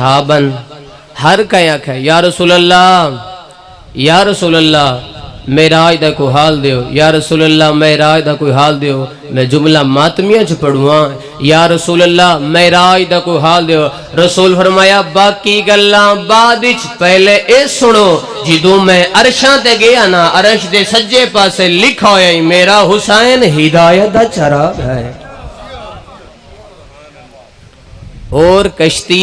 صحابن ہر کہیں آکھے یا رسول اللہ معراج دا کوئی حال دیو، یا رسول اللہ معراج دا کوئی حال دیو۔ میں جملہ ماتمیہ چ پڑھواں، یا رسول اللہ معراج دا کوئی حال دیو۔ رسول فرمایا باقی گلاں بعد وچ، پہلے اے سنو جدوں میں عرشاں تے گیا نا، عرش دے سجے پاسے لکھا ہویا میرا حسین ہدایت دا چراغ ہے، اور کشتی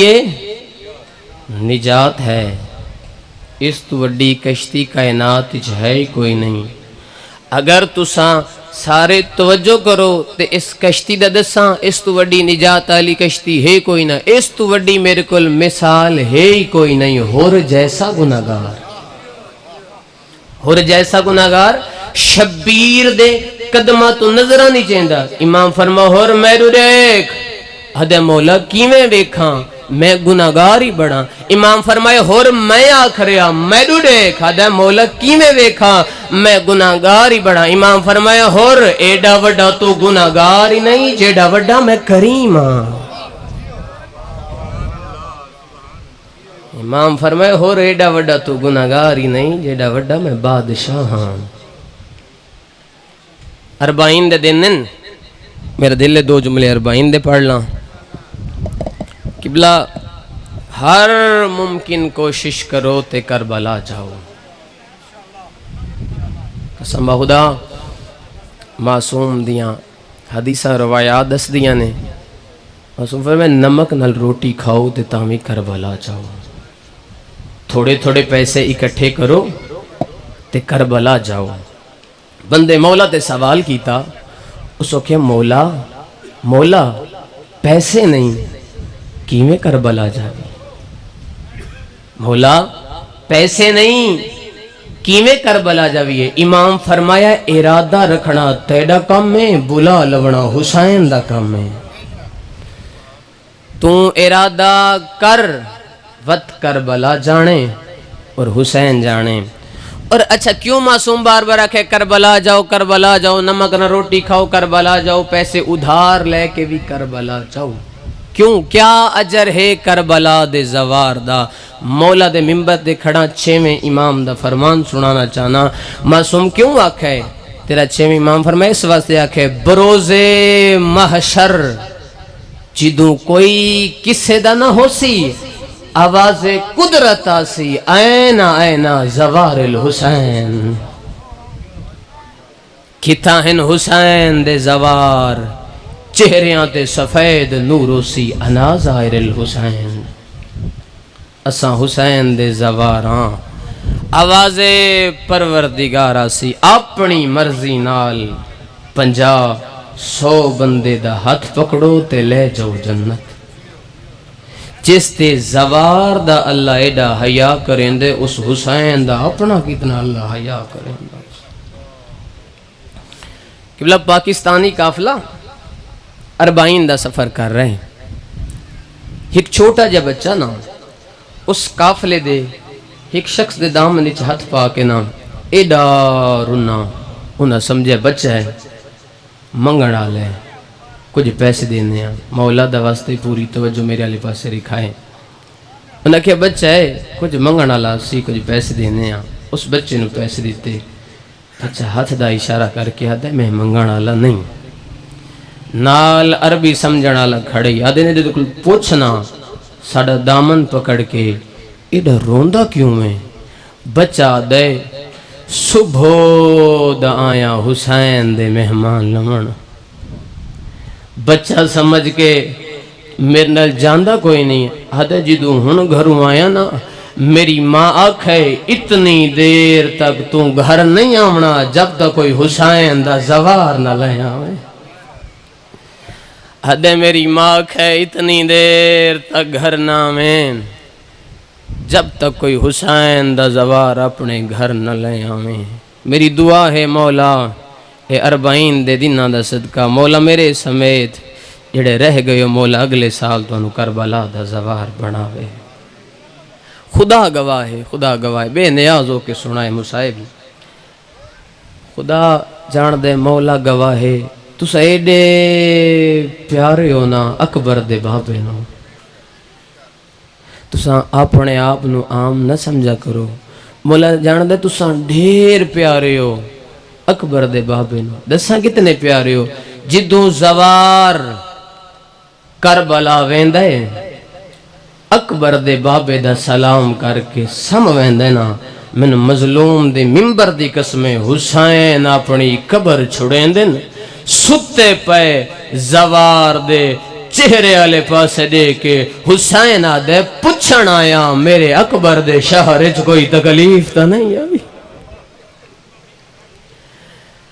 نجات ہے۔ اس تو وڈی کشتی کائنات ہے ہی کوئی نہیں۔ اگر تساں سارے توجہ کرو تے اس کشتی دا دساں، اس تو وڈی نجات والی کشتی ہے کوئی نہ، اس تو وڈی میرے کول مثال ہے ہی کوئی نہیں۔ ہور جیسا گناہگار، ہور جیسا گناہگار شبیر دے قدمہ تو نظرہ نہیں چاہندہ۔ امام فرما ہور میرو دیکھ، حد مولا کیویں ویکھاں، میں گناہگار ہی بڑا۔ امام فرمائے ہور میں آکھریا میرو دیکھ، حد مولا کیویں ویکھاں، میں گناہگار ہی بڑا۔ امام فرمائے ہور ایڈا وڈا تو گناہگار ہی نہیں جیڈا وڈا میں کریم ہاں۔ امام فرمائے ہور ایڈا وڈا تو گناہگار ہی نہیں جیڈا وڈا میں بادشاہ ہاں۔ اربعین دے دن میرے دل لے دو جملے اربعین دے پڑھ لاں۔ قبلہ ہر ممکن کوشش کرو تے کربلا جاؤ۔ قسم خدا معصوم دیاں حدیثہ روایات دس دیاں نے، معصوم فرمائے نمک نال روٹی کھاؤ تے تامی کربلا جاؤ۔ تھوڑے تھوڑے پیسے اکٹھے کرو تے کربلا جاؤ۔ بندے مولا تے سوال کیتا، اس کو کہ مولا پیسے نہیں کیویں کربلا جاوی؟ مولا پیسے نہیں کیویں کربلا جاوی؟ امام فرمایا ارادہ رکھنا تیرا کام ہے، بلا لونا حسین دا کام ہے۔ تو ارادہ کر، وقت کربلا جانے اور حسین جانے۔ اور اچھا کیوں معصوم بار بار آکھے کربلا جاؤ، نمک نہ روٹی کھاؤ کربلا جاؤ، پیسے ادھار لے کے بھی کربلا جاؤ؟ کیوں؟ کیا اجر ہے کربلا دے زوار دا؟ مولا دے منبر دے کھڑا چھویں امام دا فرمان سنانا چاہنا۔ معصوم کیوں آکھے تیرا چھویں امام فرمائے؟ اس واسطے آکھے بروز محشر جدوں کوئی کسے دا نہ ہو سی، آواز قدرت آسی اینا اینا زوار الحسین، کتا ہن حسین دے زوار، چہریاں تے سفید نورو سی انا ظاہر الحسین۔ اساں حسین دے زواراں، آواز پروردگارہ سی اپنی مرضی نال 50-100 بندے دا ہاتھ پکڑو تے لے جاؤ جنت۔ جس تے زوار دا اللہ ایڈا حیا کریں دے، اس حسین دا اپنا کتنا اللہ حیا کریں دے۔ قبلہ پاکستانی قافلہ اربعین دا سفر کر رہے ہیں۔ ایک چھوٹا جا بچہ نا اس قافلے دے ایک شخص دے دامن وچ ہاتھ پا کے نا ایڈا رونا، انہاں سمجھے بچہ ہے منگن والا ہے، کچھ پیسے دینے ہیں، مولا دا واسطے پوری توجہ میرے والے پاسے رکھائیں۔ انہاں کہ بچہ ہے کچھ منگن والا سی، کچھ پیسے دینے ہیں۔ اس بچے نو پیسے دیتے، بچہ ہاتھ دا اشارہ کر کے آدھا میں منگن والا نہیں۔ نال عربی سمجھن والا کھڑے آدھے نے دے کل پوچھنا ساڑا دامن پکڑ کے ایڈا روندا کیوں میں؟ بچہ دے صبح دا آیا حسین دے مہمان لمن۔ بچہ سمجھ کے میرے نال جاندہ کوئی نہیں، آدھے جدوں ہن گھروں آیا نا میری ماں آکھے اتنی دیر تک تو گھر نہیں آمنا جب تک کوئی حسین دا زوار نہ لے آوے۔ حدے میری ماں ہے اتنی دیر تک گھر نہ میں جب تک کوئی حسین دا زوار اپنے گھر نہ لے آویں۔ میری دعا ہے مولا اے اربعین دے دنہ دا صدقہ، مولا میرے سمیت جڑے رہ گئے مولا اگلے سال تو انہوں کربلا دا زوار بناوے۔ خدا گواہ ہے، خدا گواہ ہے، بے نیاز ہو کے سنائے مصائب، خدا جان دے مولا گواہ ہے۔ تُس ایڈے پیارے ہو نا اکبر دے بابے نو، تساں اپنے آپ نو عام نہ سمجھا کرو. مولا جان دے تساں ڈھیر پیارے ہو اکبر دے بابے نو. دساں کتنے پیارے ہو. جدوں زوار کربلا ویندا ہے اکبر دے بابے دا سلام کر کے سم ویندا نا من مظلوم دے ممبر دی قسم حسین اپنی قبر چھڑیندے ستے پے زوار دے چہرے والے پاسے دے کے حسین آدھے پچھن آیا میرے اکبر دے شہر وچ کوئی تکلیف تا نہیں آئی.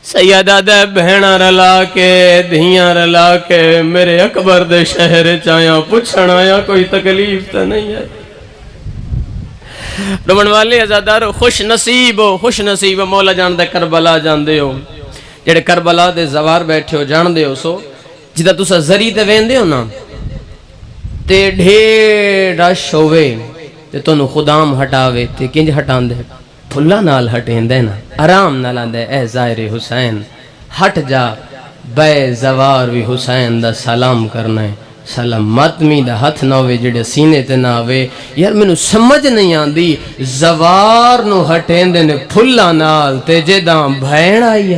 سیدہ دے بہنا رلا کے دھیاں رلا کے میرے اکبر دے شہر وچ آیا پچھن آیا کوئی تکلیف تا نہیں آئی. رمن والے عزادارو خوش نصیب ہو مولا جان دے کربلا جان دے ہو جڑے کربلا دے زوار بیٹھے ہو جان دے ہو سو جدہ تسا زری تے ویندے ہو نا تے ڈھیر رش ہوئے تے تونو خدام ہٹاوے تے کنج ہٹان دے پھلا نال ہٹین دے نا آرام نال آن دے اے ظاہر حسین ہٹ جا بے زوار بھی حسین دا سلام کرنا ہے. سلام ماتمی دا ہتھ نہ ہوئے جڑے سینے تے نہ ہوئے. یار میں نو سمجھ نہیں آن دی زوار نو ہٹین دے نے پھلا نال تے جداں بھین آئی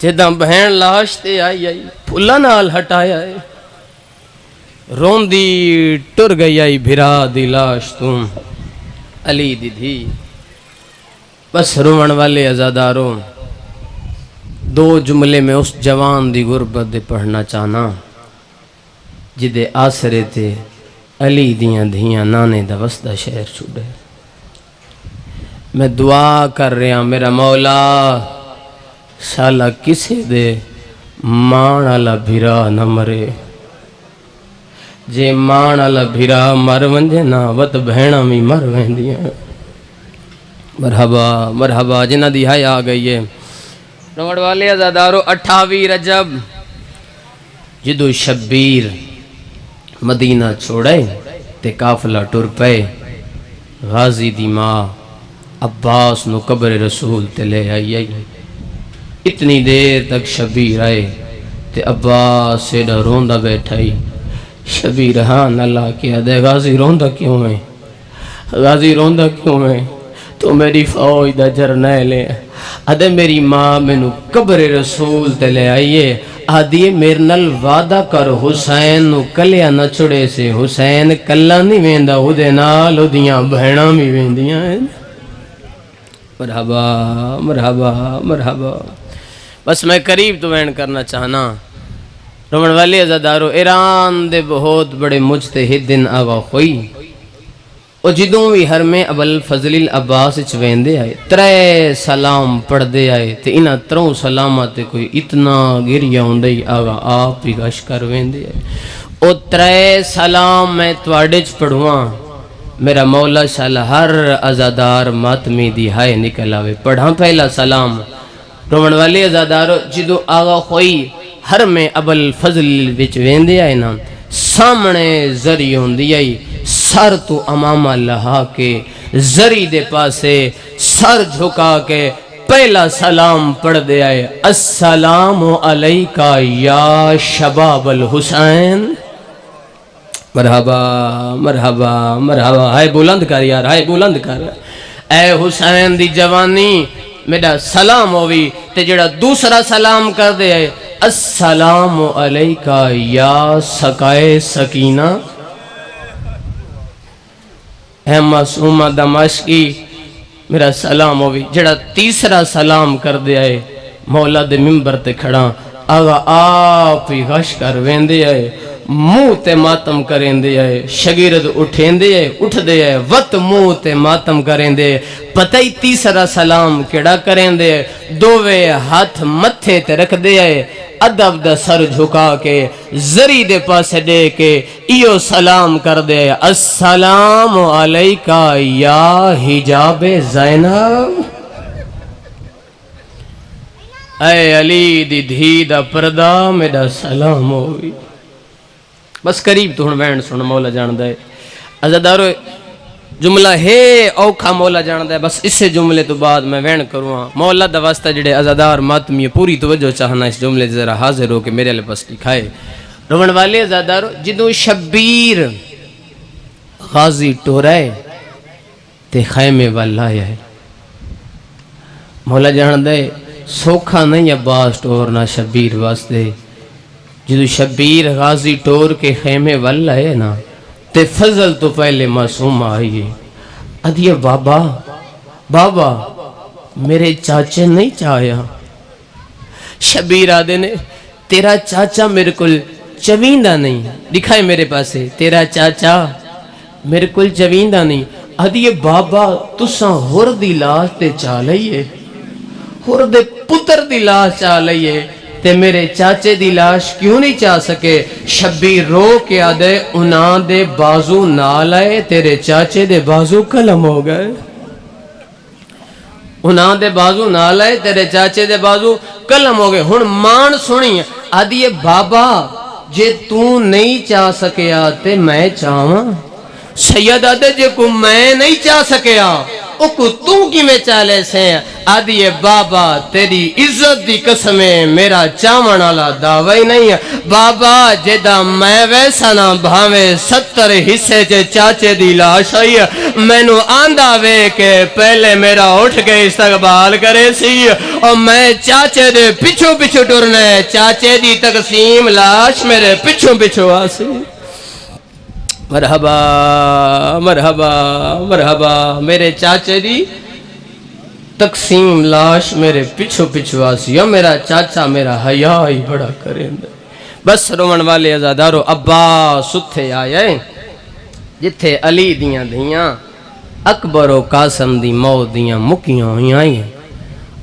جداں بہن لاش تے آئی پھلا نال ہٹایا ہے. رون دی ٹر گئی آئی بھرا دی لاش تم علی دی دھی. بس رومن والے عزاداروں دو جملے میں اس جوان دی غربت دے پڑھنا چاہنا جدے آسرے تے علی دیاں دھیاں نانے دا وسدہ شہر چھوڑے. میں دعا کر رہا میرا مولا سالہ کسے دے مان والا بھیرا نہ مرے. جے مان والا بھیرا مر ونجے نا وت بہنا بھی مر ویندیاں. مرحبا مرحبا جنہ دی ہائے آ گئی ہے. روڑ والے عزادارو 28 رجب جدو شبیر مدینہ چھوڑے تے قافلہ ٹر پے غازی دی ماں عباس نو قبر رسول تے لے آئی. اتنی دیر تک شبیر آئے تے عباس سیدھا روندہ بیٹھائی. شبیر ہاں اللہ کیا دے غازی روندہ کیوں ہے غازی روندہ کیوں ہے تو میری فوج دا جرنیل ہے. ادھے میری ماں میں نو قبر رسول تے لے آئیے آدھیے میرے نل وعدہ کر حسین نو کلیا نہ چھڑے سے. حسین کلا نہیں ویندہ ادھے نال ادھیاں بہنا بھی ویندیاں ہیں. مرحبا مرحبا مرحبا. بس میں قریب تو وین کرنا چاہنا. رومن والے عزادارو ایران دے بہت بڑے مجتہدین آغا ہوئی اور جدوں بھی ہر میں ابل فضل العباس چویندے آئے 3 سلام پڑھ دے آئے تے انہاں 3 سلامات کوئی اتنا گریا ہوندی آغا آپ ہی گش کر ویندے آئے. او 3 سلام میں تواڈے پڑھواں میرا مولا شالا ہر عزادار ماتمی دی ہائے نکل آوے. پڑھاں پہلا سلام رومن والے عزادارو جدو آغا ہوئی ہر میں ابل فضل وچ ویندے آئے نا سامنے زری ہوندی آئی سر تو امامہ لہا کے زری دے پاسے سر جھکا کے پہلا سلام پڑھ دے آئے السلام علیکہ یا شباب الحسین. مرحبا مرحبا مرحبا. ہائے بلند کر یار ہائے بلند کر. اے حسین دی جوانی میرا سلام ہوئی تے جڑا دوسرا سلام کر دے آئے السلام علیکہ یا سکائے سکینہ. اے معصومہ دمشقی میرا سلام ہوئی. جڑا تیسرا سلام کر دے آئے مولا دے ممبر تے کھڑا آغا آپ ہی غش کر ویندے آئے منہ تے ماتم کریں دے آئے شگیرد اٹھیں دے آئے اٹھ دے آئے وط منہ تے ماتم کریں دے. پتہ ہی تیسرا سلام کیڑا کریں دے دووے ہاتھ متھے تے رکھ دے آئے ادب دا سر جھکا کے زری دے پاسے دے کے ایو سلام کر دے السلام علیکہ یا حجاب زینب. اے علی دی دھی دا پردہ میرا سلام ہوئی. بس قریب تو ہن وین سن مولا جان دے عزادارو جملہ ہے اوکھا مولا جان دے. بس اسے جملے تو بعد میں وین کروں مولا دا واسطہ جڑے عزادار ماتمی پوری توجہ چاہنا اس جملے ذرا حاضر ہو کے میرے لئے بس لکھائے. رومن والے ازادارو جدوں شبیر غازی ٹورائے تے خیمے والا ہے مولا جان دے سوکھا نہیں عباس ٹورنا شبیر واسطے جدو شبیر غازی ٹور کے خیمے والا ہے نا تے فضل تو پہلے معصوم آئیے ادھیے بابا بابا میرے چاچے نہیں چاہیا شبیر آدھے نے تیرا چاچا میرے کل چویندہ نہیں دکھائے میرے پاسے تیرا چاچا میرے کل چویندہ نہیں ادھیے بابا تساں ہور دی لاش تے چالئیے ہور دے پتر دی لاش چالئیے تے میرے چاچے دی لاش کیوں نہیں چاہ سکے شبیر رو کے آدھے انہاں دے بازو نال آئے تیرے چاچے دے بازو قلم ہو گئے انہاں دے بازو نال آئے تیرے چاچے دے بازو قلم ہو گئے ہن مان سنی آدھیے بابا جے تو نہیں چاہ سکیا تے میں چاہاں سید آدھے جے کو میں نہیں چاہ سکیا او کو تو کی میں چالے سے آدھیے بابا تیری عزت دی قسمیں میرا چاون والا دعوی نہیں ہے بابا جدا میں ویسا نہ بھاوے 70 حصے چے چاچے دی لاش آئی میں نو آندھا وے کہ پہلے میرا اٹھ کے استقبال کرے سی اور میں چاچے دے پچھو پچھو ٹرنے چاچے دی تقسیم لاش میرے پچھو پچھو آسی مرحبا مرحبا مرحبا میرے چاچے دی تقسیم لاش میرے پچھو پچھو آسی میرا چاچا میرا حیاء ہی بڑا کریں دے بس رومن والے ازادارو عباس اتھے آئے جتھے علی دیاں دیاں اکبر و قاسم دی موت دیاں مکیاں ہوئی آئیں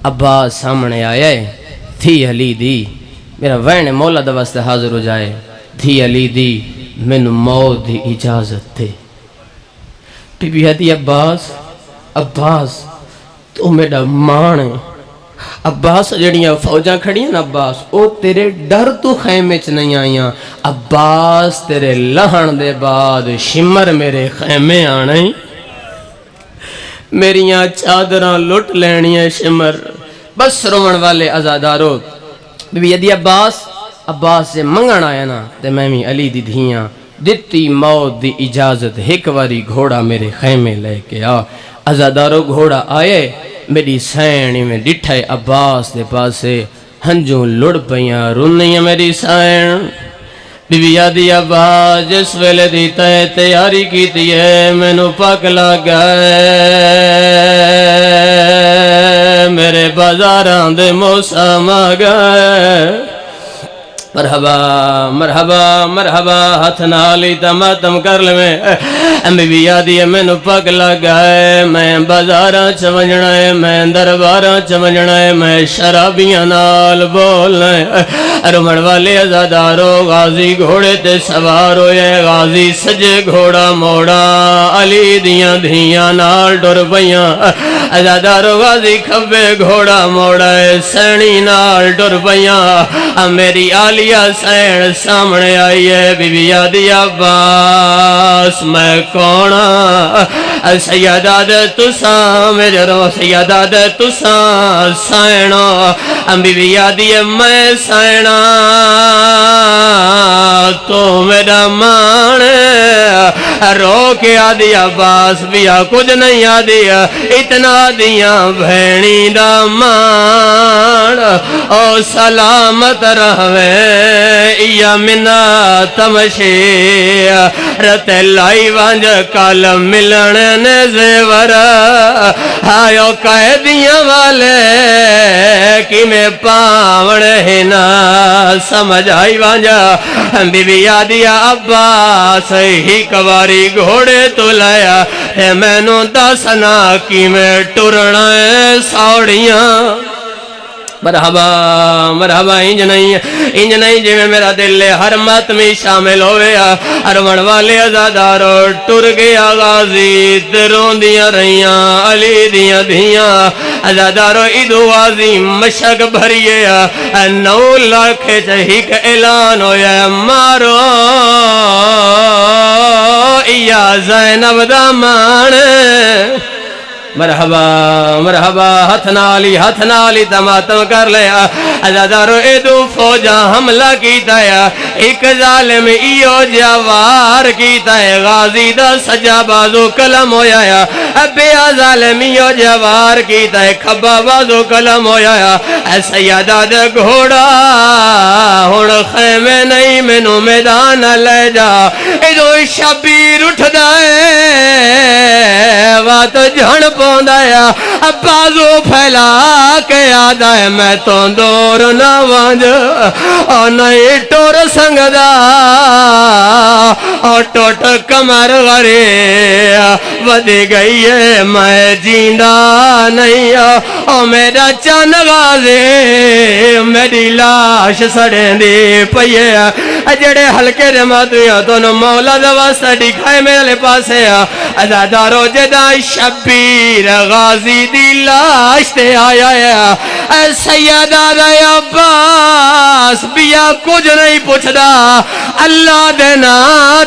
عباس سامنے آئے تھی علی دی میرا وین مولا دوست حاضر ہو جائے تھی علی دی میں نو موت دی اجازت دے بی بی حدی عباس تو میرا مان ہے عباس جڑیاں فوجاں کھڑی ہیں عباس او تیرے ڈر تو خیمے چ نہیں آئیاں عباس تیرے لہن دے بعد شمر میرے خیمے آنے میریاں چادراں لٹ لینیاں شمر بس رومن والے ازادارو بی بی حدی عباس سے منگن آیا نا تے میں بھی علی دی دھیاں دتی موت دی اجازت ایک واری گھوڑا میرے خیمے لے کے آ ازادارو گھوڑا آئے میری سینی میں ڈٹھائے عباس دے پاسے ہنجوں لڑ پہیاں رونیاں میری سین بی بی یادی عباس جس ویلے دی تیاری کی تیئے میں نو پاک لگائے میرے بازاران دے موسم آگئے مرحبا مرحبا مرحبا ہاتھ نالی تماتم کر لیں بی بی یادی میں نو پاک لگائے میں بازاراں چمجھنا ہے میں درباراں چمجھنا ہے میں شرابیاں نال بولنا ہے رومن والے ازادارو غازی گھوڑے تے سوار ہوئے غازی سجے گھوڑا موڑا علی دیاں دھیاں نال ڈر پیاں ازادارو غازی کھبے گھوڑا موڑا ہے سینی نال ڈر پیاں میری علی سین سامنے آئی ہے بی بی یادی عباس میں کونا سیدہ دے تساں میرے رو سیدہ دے تساں سینو بی بی یادی میں سینا تو میرا مان رو کے آدھی عباس بیا کچھ نہیں آدھی اتنا دیاں بھینی دا مان او سلامت رہوے یا منا تمشی رت لائی وانج کال ملن نے زیور آئیو قیدیاں والے کی میں پاون ہی نا سمجھ آئی وانجا بی بی یادی عباس ہی کواری گھوڑے تو لایا میں نو دسنا کی میں ٹرنا سوڑیاں مرحبا مرحبا انج نہیں جی میں میرا دل ہر ماتمی شامل ہویا رومن والے ازادارو ٹر گیا غازی ترون دیاں رہیاں علی دیاں دھیاں ازادارو ادو غازی مشک بھریے 9 لاکھ چہیک اعلان ہویا مارو یا زینب دا مان مرحبا مرحبا ہتھ نالی تماتم کر لیا ازادارو ایدو فوجا حملہ کیتا ہے ایک ظالم ایو جوار کیتا ہے غازی دا سجا بازو کلم ہویا ہے بیا ظالم ایو جوار کیتا ہے کھبا بازو کلم ہویا ہے سیادہ دے گھوڑا ہون خیمے نہیں منو میدان لے جا ایدو شبیر اٹھ دائے وات جھن پوندایا بازو پھیلا کے آدھا ہے میں تو دور نہ وانج اور نئی ٹور سنگ دا اور ٹوٹ کمر غری ودی گئی ہے میں جیندہ نہیں اور میرا چند غازی میری لاش سڑیں دی پئیے جڑے ہلکے جماعتیاں تو مولا دواسطہ دکھائے میرے پاسے ازادارو جدا شبیر غازی دی لاش تے آیا ہے سیدہ دا عباس بیا کچھ نہیں پوچھدا اللہ دینا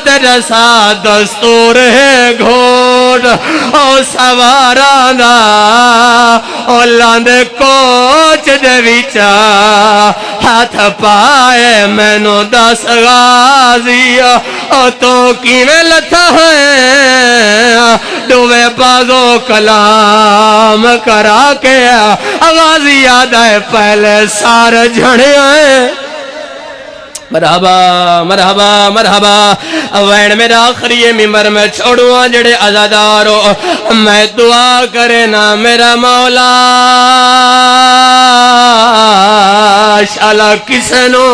تیرا سا دستور ہے گھوڑ او سوارا دا او لاندے کوچ دے ویچا ہاتھ پائے میں نو دس غازی او تو کیویں لتھا ہے ڈوے بازو کلام کرا کے غازی یاد ہے پہلے سار جھڑے آئے مرحبا مرحبا مرحبا وین میرا آخری ممبر میں چھوڑوں جڑے ازادارو میں دعا کرے نا میرا مولا شالا کسنو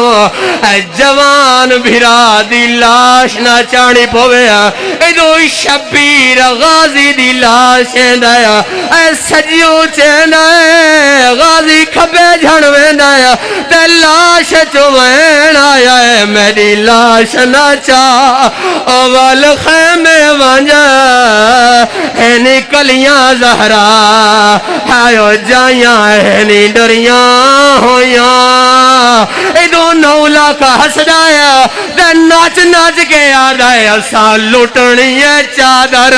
جوان بھرا دی لاش نہ چاڑی پوے ایدو شبیر غازی دی لاش دایا اے سجیو چینائے غازی کھبے جھڑویں دایا تے لاش چوین آیا ہے میری لاش نہ چاہ اول خیمے وانجا اینی کلیاں زہرا آئیو جائیاں اینی ڈریاں ہویاں ایدو نولا کا حسدایا تے ناچ ناچ کے آدھایا سا لٹنی چادر